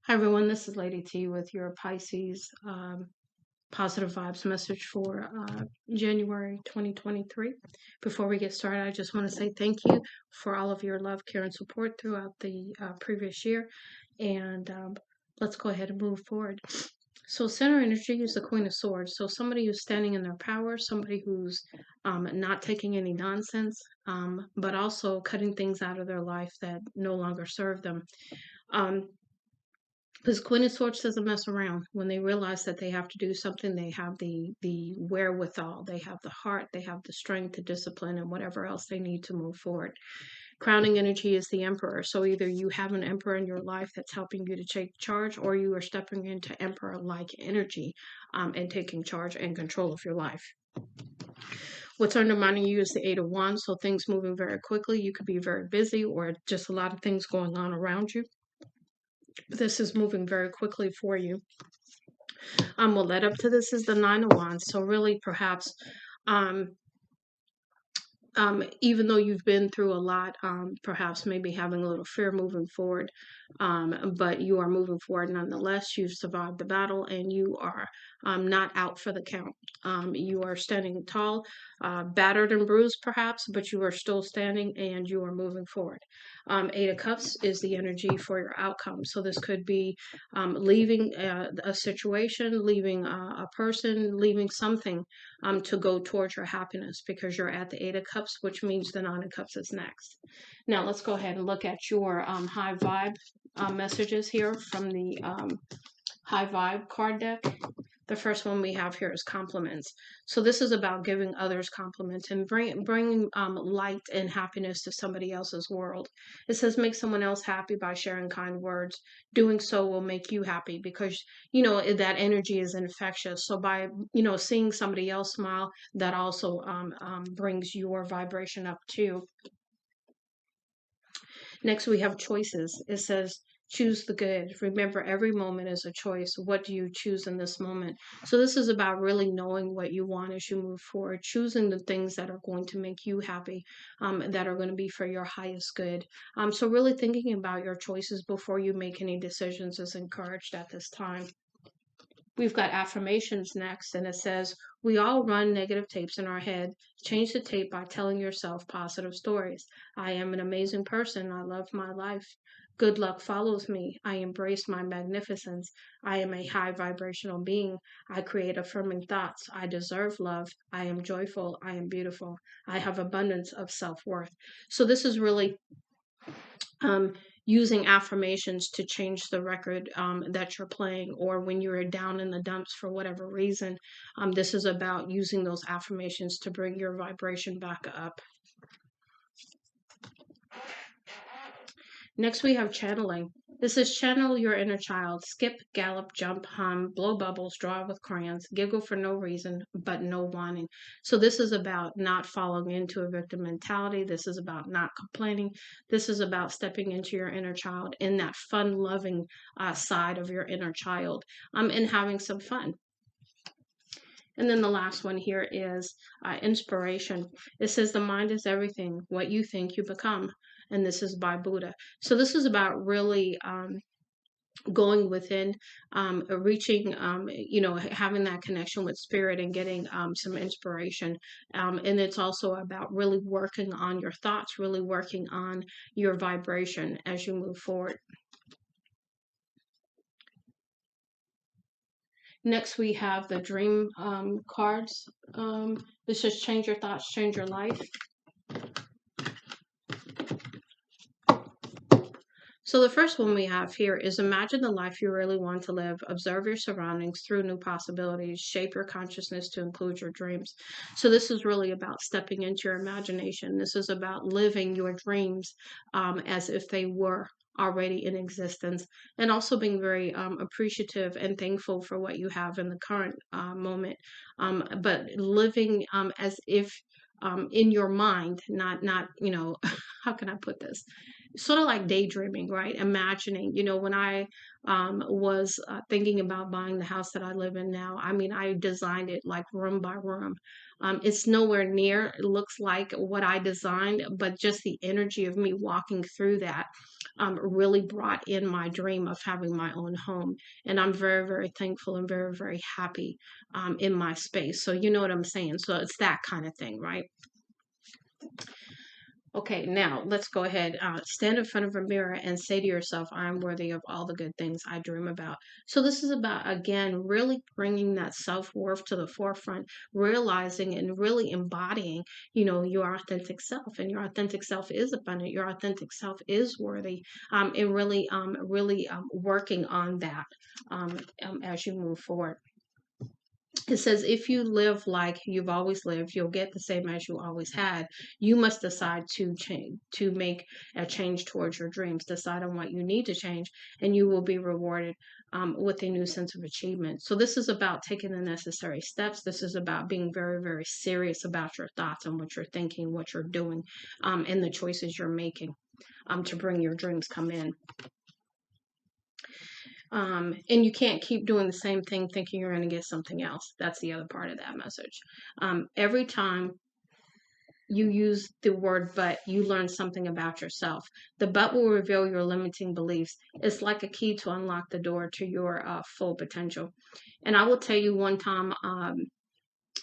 Hi everyone, this is Lady T with your Pisces positive vibes message for January 2023. Before we get started, I just want to say thank you for all of your love, care, and support throughout the previous year. And let's go ahead and move forward. So center energy is the Queen of Swords. So somebody who's standing in their power, somebody who's not taking any nonsense, but also cutting things out of their life that no longer serve them. Because Queen of Swords doesn't mess around. When they realize that they have to do something, they have the wherewithal, they have the heart, they have the strength, the discipline, and whatever else they need to move forward. Crowning energy is the Emperor. So either you have an Emperor in your life that's helping you to take charge, or you are stepping into Emperor-like energy and taking charge and control of your life. What's undermining you is the Eight of Wands. So things moving very quickly. You could be very busy, or just a lot of things going on around you. This is moving very quickly for you. What led up to this is the Nine of Wands. So really, perhaps, um, even though you've been through a lot, perhaps maybe having a little fear moving forward, but you are moving forward nonetheless. You've survived the battle, and you are not out for the count. You are standing tall, battered and bruised, perhaps, but you are still standing, and you are moving forward. Eight of Cups is the energy for your outcome. So this could be leaving a situation, leaving a person, leaving something to go towards your happiness, because you're at the Eight of Cups, which means the Nine of Cups is next. Now let's go ahead and look at your high vibe messages here from the high vibe card deck. The first one we have here is compliments. So this is about giving others compliments and bringing light and happiness to somebody else's world. It says make someone else happy by sharing kind words. Doing so will make you happy, because that energy is infectious. So by seeing somebody else smile, that also brings your vibration up too. Next, we have choices. It says, choose the good. Remember, every moment is a choice. What do you choose in this moment? So, this is about really knowing what you want as you move forward, choosing the things that are going to make you happy, that are going to be for your highest good. So, really thinking about your choices before you make any decisions is encouraged at this time. We've got affirmations next, and it says, we all run negative tapes in our head. Change the tape by telling yourself positive stories. I am an amazing person. I love my life. Good luck follows me. I embrace my magnificence. I am a high vibrational being. I create affirming thoughts. I deserve love. I am joyful. I am beautiful. I have abundance of self-worth. So this is really using affirmations to change the record that you're playing, or when you're down in the dumps for whatever reason. This is about using those affirmations to bring your vibration back up. Next, we have channeling. This is channel your inner child. Skip, gallop, jump, hum, blow bubbles, draw with crayons, giggle for no reason, but no wanting. So this is about not falling into a victim mentality. This is about not complaining. This is about stepping into your inner child, in that fun, loving side of your inner child, and having some fun. And then the last one here is inspiration. It says the mind is everything. What you think, you become. And this is by Buddha. So this is about really going within, reaching, having that connection with spirit and getting some inspiration. And it's also about really working on your thoughts, really working on your vibration as you move forward. Next, we have the dream cards. This is change your thoughts, change your life. So the first one we have here is imagine the life you really want to live. Observe your surroundings through new possibilities. Shape your consciousness to include your dreams. So this is really about stepping into your imagination. This is about living your dreams as if they were already in existence, and also being very appreciative and thankful for what you have in the current moment, but living as if in your mind, not how can I put this? Sort of like daydreaming, right? Imagining, when I was thinking about buying the house that I live in now, I mean, I designed it like room by room. It's nowhere near, it looks like what I designed, but just the energy of me walking through that really brought in my dream of having my own home. And I'm very, very thankful and very, very happy in my space. So you know what I'm saying? So it's that kind of thing, right? Okay, now let's go ahead. Stand in front of a mirror and say to yourself, I'm worthy of all the good things I dream about. So, this is about, again, really bringing that self worth to the forefront, realizing and really embodying, your authentic self. And your authentic self is abundant. Your authentic self is worthy. And really working on that as you move forward. It says, if you live like you've always lived, you'll get the same as you always had. You must decide to change, to make a change towards your dreams. Decide on what you need to change, and you will be rewarded with a new sense of achievement. So, this is about taking the necessary steps. This is about being very, very serious about your thoughts and what you're thinking, what you're doing, and the choices you're making to bring your dreams come in. And you can't keep doing the same thing thinking you're going to get something else. That's the other part of that message. Every time you use the word but, you learn something about yourself. The but will reveal your limiting beliefs. It's like a key to unlock the door to your full potential. And I will tell you, one time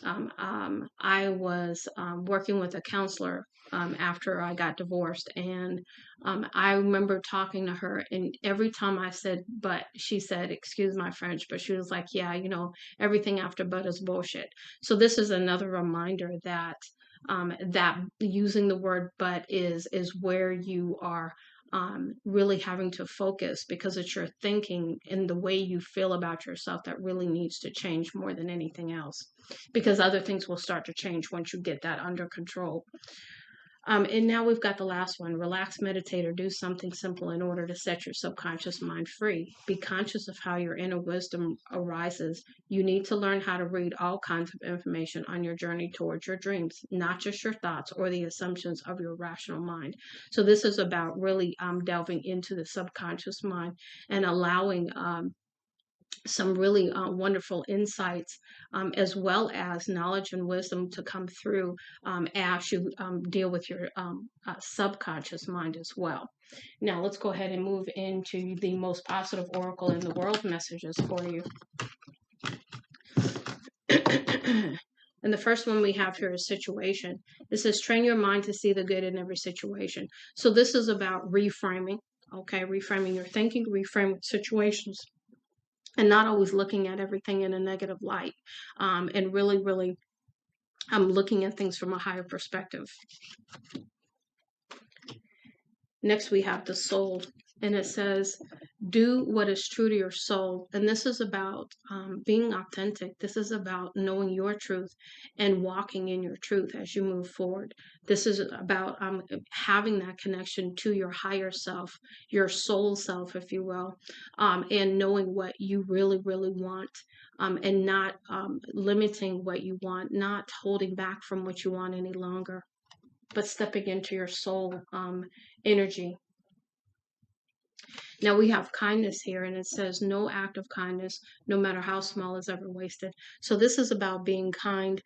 I was working with a counselor after I got divorced, and I remember talking to her, and every time I said but, she said, excuse my French, but she was like, yeah, everything after but is bullshit. So this is another reminder that that using the word but is where you are really having to focus, because it's your thinking and the way you feel about yourself that really needs to change more than anything else, because other things will start to change once you get that under control. And now we've got the last one. Relax, meditate, or do something simple in order to set your subconscious mind free. Be conscious of how your inner wisdom arises. You need to learn how to read all kinds of information on your journey towards your dreams, not just your thoughts or the assumptions of your rational mind. So this is about really delving into the subconscious mind and allowing some really wonderful insights, as well as knowledge and wisdom to come through as you deal with your subconscious mind as well. Now, let's go ahead and move into the most positive oracle in the world messages for you. And the first one we have here is situation. It says, train your mind to see the good in every situation. So this is about reframing, okay? Reframing your thinking, reframing situations, and not always looking at everything in a negative light, and really looking at things from a higher perspective. Next, we have the soul, and it says, do what is true to your soul. And this is about being authentic. This is about knowing your truth and walking in your truth as you move forward. This is about having that connection to your higher self, your soul self, if you will, and knowing what you really, really want, and not limiting what you want, not holding back from what you want any longer, but stepping into your soul energy. Now we have kindness here, and it says, no act of kindness, no matter how small, is ever wasted. So this is about being kind,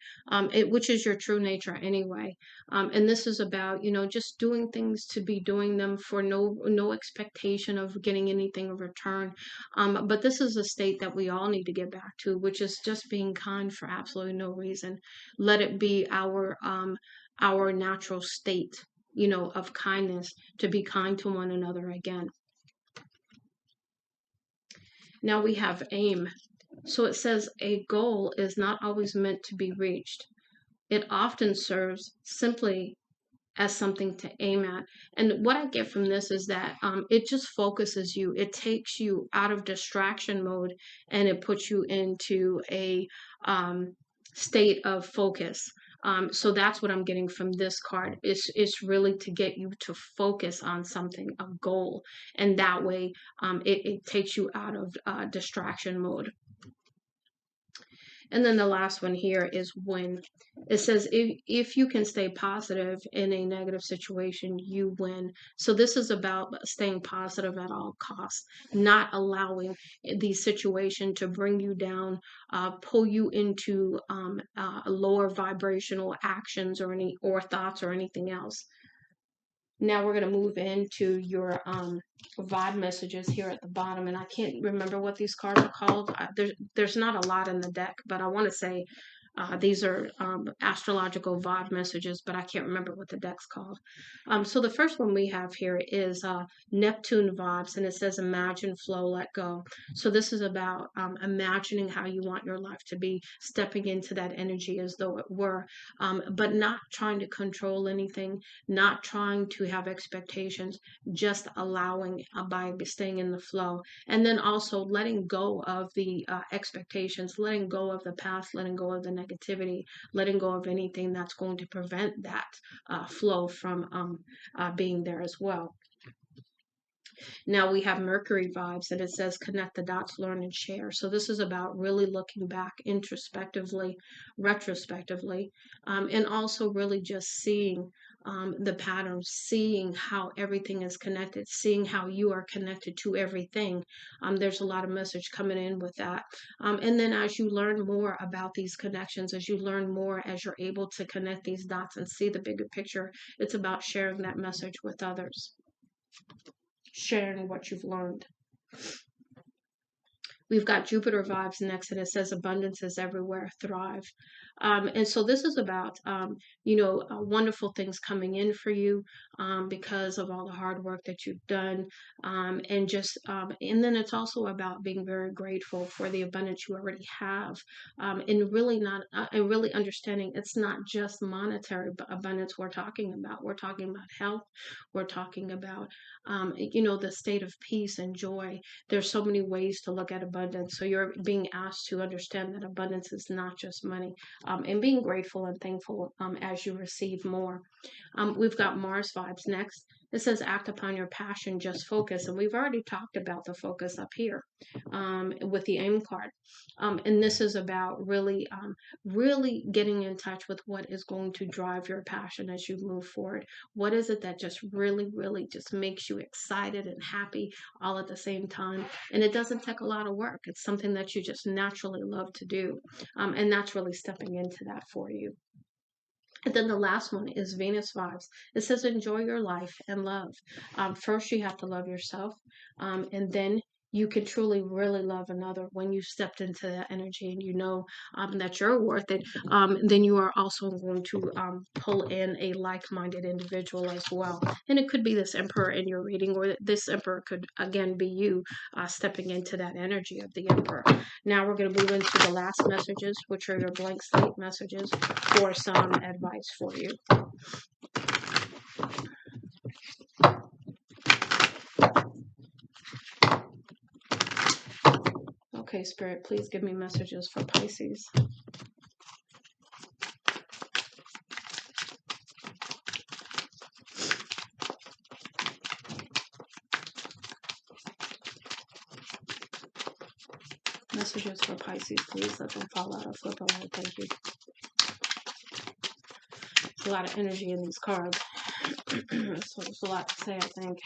which is your true nature anyway. And this is about, just doing things to be doing them for no expectation of getting anything in return. But this is a state that we all need to get back to, which is just being kind for absolutely no reason. Let it be our natural state, of kindness, to be kind to one another again. Now we have aim. So it says, a goal is not always meant to be reached. It often serves simply as something to aim at. And what I get from this is that it just focuses you. It takes you out of distraction mode, and it puts you into a state of focus. So that's what I'm getting from this card. It's really to get you to focus on something, a goal, and that way it takes you out of distraction mode. And then the last one here is win. It says, if you can stay positive in a negative situation, you win. So this is about staying positive at all costs, not allowing the situation to bring you down, pull you into lower vibrational actions or thoughts or anything else. Now we're going to move into your vibe messages here at the bottom, and I can't remember what these cards are called. There's not a lot in the deck, but I want to say these are astrological vibe messages, but I can't remember what the deck's called. So the first one we have here is Neptune vibes, and it says imagine, flow, let go. So this is about imagining how you want your life to be, stepping into that energy as though it were, but not trying to control anything, not trying to have expectations, just allowing by staying in the flow. And then also letting go of the expectations, letting go of the past, letting go of the negativity, letting go of anything that's going to prevent that flow from being there as well. Now we have Mercury vibes, and it says connect the dots, learn and share. So this is about really looking back introspectively, retrospectively, and also really just seeing the patterns, seeing how everything is connected, seeing how you are connected to everything. There's a lot of message coming in with that. And then as you learn more about these connections, as you learn more, as you're able to connect these dots and see the bigger picture, it's about sharing that message with others, sharing what you've learned. We've got Jupiter vibes next, and it says abundance is everywhere, thrive. And so this is about, wonderful things coming in for you because of all the hard work that you've done. And then it's also about being very grateful for the abundance you already have, and really understanding it's not just monetary abundance we're talking about. We're talking about health. We're talking about, the state of peace and joy. There's so many ways to look at abundance. So you're being asked to understand that abundance is not just money, and being grateful and thankful as you receive more. We've got Mars vibes next. It says act upon your passion, just focus. And we've already talked about the focus up here with the aim card. And this is about really getting in touch with what is going to drive your passion as you move forward. What is it that just really just makes you excited and happy all at the same time? And it doesn't take a lot of work. It's something that you just naturally love to do. And that's really stepping into that for you. And then the last one is Venus vibes. It says enjoy your life and love. First, you have to love yourself, and then you can truly, really love another when you stepped into that energy and you know that you're worth it. Then you are also going to pull in a like-minded individual as well. And it could be this emperor in your reading, or this emperor could again be you stepping into that energy of the emperor. Now we're going to move into the last messages, which are your blank slate messages for some advice for you. Okay, Spirit, please give me messages for Pisces. Messages for Pisces, please let them fall out or flip away. Thank you. There's a lot of energy in these cards. So there's a lot to say, I think.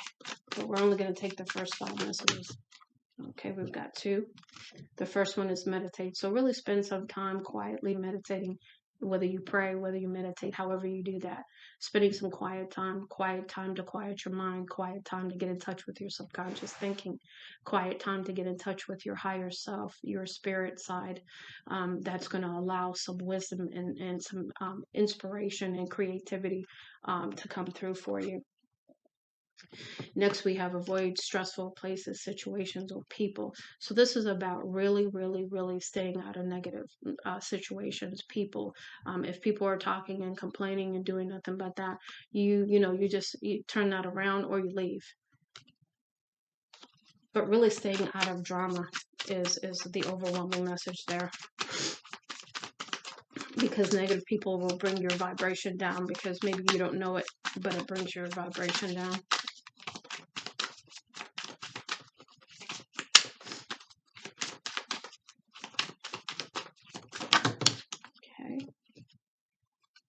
But we're only going to take the first 5 messages. Okay, we've got 2. The first one is meditate. So really spend some time quietly meditating, whether you pray, whether you meditate, however you do that. Spending some quiet time to quiet your mind, quiet time to get in touch with your subconscious thinking, quiet time to get in touch with your higher self, your spirit side. That's going to allow some wisdom and some inspiration and creativity to come through for you. Next, we have avoid stressful places, situations, or people. So this is about really staying out of negative situations, people. If people are talking and complaining and doing nothing but that, you turn that around or you leave. But really staying out of drama is the overwhelming message there. Because negative people will bring your vibration down, because maybe you don't know it, but it brings your vibration down.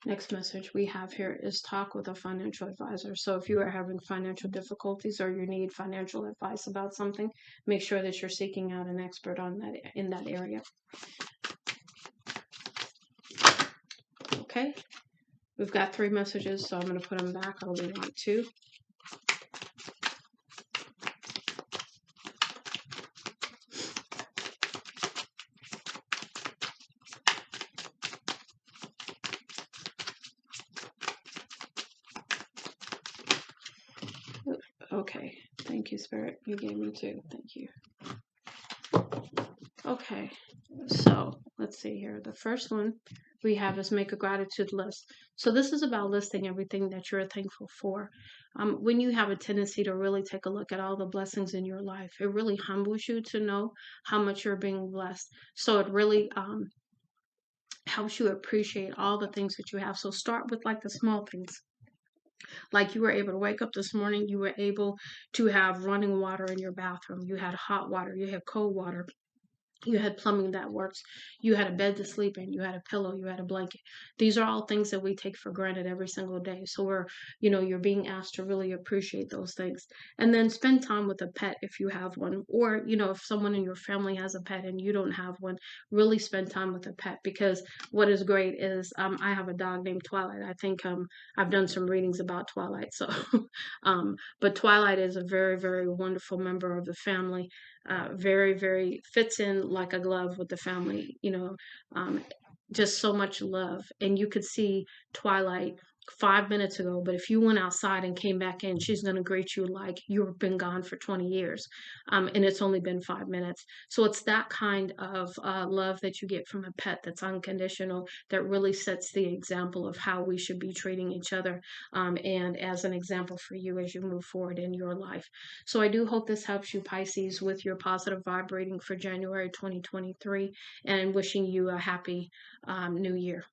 Next message we have here is talk with a financial advisor. So if you are having financial difficulties or you need financial advice about something, make sure that you're seeking out an expert on that in that area. Okay, we've got 3 messages, so I'm going to put them back. I'll leave on 2. Okay. Thank you, Spirit. You gave me two. Thank you. Okay. So let's see here. The first one we have is make a gratitude list. So this is about listing everything that you're thankful for. When you have a tendency to really take a look at all the blessings in your life, it really humbles you to know how much you're being blessed. So it really helps you appreciate all the things that you have. So start with like the small things. Like you were able to wake up this morning, you were able to have running water in your bathroom, you had hot water, you had cold water, you had plumbing that works, you had a bed to sleep in, you had a pillow, you had a blanket. These are all things that we take for granted every single day. So you're being asked to really appreciate those things. And then spend time with a pet if you have one, or if someone in your family has a pet and you don't have one, really spend time with a pet. Because what is great is I have a dog named Twilight. I think I've done some readings about Twilight. So but Twilight is a very, very wonderful member of the family, very, very fits in like a glove with the family, um, just so much love. And you could see Twilight 5 minutes ago, but if you went outside and came back in, she's going to greet you like you've been gone for 20 years. And it's only been 5 minutes. So it's that kind of love that you get from a pet that's unconditional, that really sets the example of how we should be treating each other. And as an example for you as you move forward in your life. So I do hope this helps you, Pisces, with your positive vibrating for January 2023, and wishing you a happy new year.